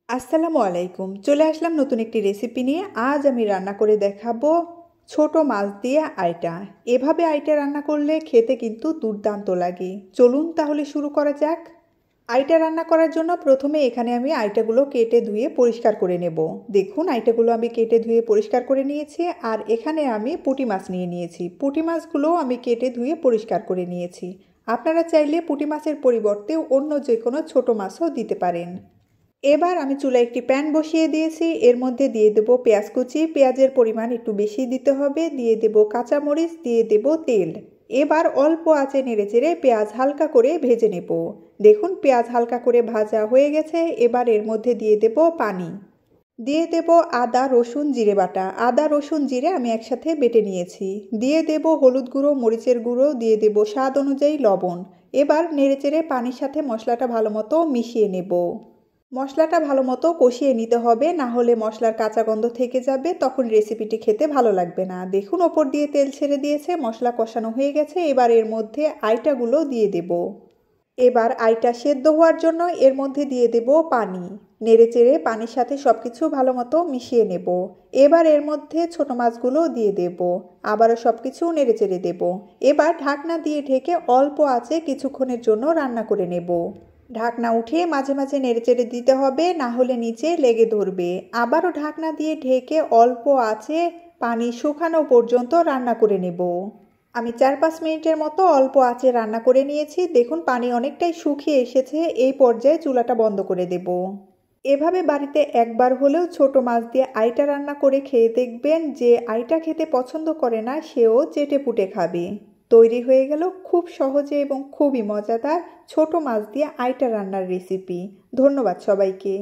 আসসালামু আলাইকুম। চলে আসলাম নতুন একটি রেসিপি নিয়ে। আজ আমি রান্না করে দেখাবো ছোট মাছ দিয়ে আইটা। এভাবে আইটা রান্না করলে খেতে কিন্তু দুর্দান্ত লাগে। চলুন তাহলে শুরু করা যাক। আইটা রান্না করার জন্য প্রথমে এখানে আমি আইটাগুলো কেটে ধুয়ে পরিষ্কার করে নেব। দেখুন আইটাগুলো আমি কেটে ধুয়ে পরিষ্কার করে নিয়েছি। আর এখানে আমি পুঁটি মাছ নিয়ে নিয়েছি। পুঁটি মাছগুলো আমি কেটে ধুয়ে পরিষ্কার করে নিয়েছি। আপনারা চাইলে পুঁটি মাছের পরিবর্তে অন্য যে কোনো ছোট মাছও দিতে পারেন। এবার আমি চুলায় একটি প্যান বসিয়ে দিয়েছি। এর মধ্যে দিয়ে দেব পেঁয়াজ কুচি। পেঁয়াজের পরিমাণ একটু বেশি দিতে হবে। দিয়ে দেব কাঁচামরিচ, দিয়ে দেব তেল। এবার অল্প আঁচে নেড়েচেড়ে পেঁয়াজ হালকা করে ভেজে নেব। দেখুন পেঁয়াজ হালকা করে ভাজা হয়ে গেছে। এবার এর মধ্যে দিয়ে দেব পানি। দিয়ে দেব আদা রসুন জিরে বাটা। আদা রসুন জিরে আমি একসাথে বেটে নিয়েছি। দিয়ে দেব হলুদ গুঁড়ো, মরিচের গুঁড়ো, দিয়ে দেব স্বাদ অনুযায়ী লবণ। এবার নেড়েচেড়ে পানির সাথে মশলাটা ভালো মতো মিশিয়ে নেব। মশলাটা ভালো মতো কষিয়ে নিতে হবে, না হলে মশলার কাঁচা গন্ধ থেকে যাবে, তখন রেসিপিটি খেতে ভালো লাগবে না। দেখুন ওপর দিয়ে তেল ছেড়ে দিয়েছে, মশলা কষানো হয়ে গেছে। এবার এর মধ্যে আইটাগুলো দিয়ে দেব। এবার আইটা সেদ্ধ হওয়ার জন্য এর মধ্যে দিয়ে দেব পানি। নেড়েচেড়ে পানির সাথে সব কিছু ভালো মতো মিশিয়ে নেব। এবার এর মধ্যে ছোট মাছগুলো দিয়ে দেব। আবারও সব কিছু নেড়েচেড়ে দেব। এবার ঢাকনা দিয়ে ঢেকে অল্প আঁচে কিছুক্ষণের জন্য রান্না করে নেব। ঢাকনা উঠিয়ে মাঝে মাঝে নেড়েচেড়ে দিতে হবে, না হলে নিচে লেগে ধরবে। আবারও ঢাকনা দিয়ে ঢেকে অল্প আঁচে পানি শুকানো পর্যন্ত রান্না করে নেব। আমি 4-5 মিনিটের মতো অল্প আঁচে রান্না করে নিয়েছি। দেখুন পানি অনেকটাই শুকিয়ে এসেছে। এই পর্যায়ে চুলাটা বন্ধ করে দেব। এভাবে বাড়িতে একবার হলেও ছোট মাছ দিয়ে আইটা রান্না করে খেয়ে দেখবেন। যে আইটা খেতে পছন্দ করে না সেও চেটেপুটে খাবে। তৈরি হয়ে গেল খুব সহজে এবং খুবই মজাদার ছোট মাছ দিয়ে আইটা রান্নার রেসিপি। ধন্যবাদ সবাইকে।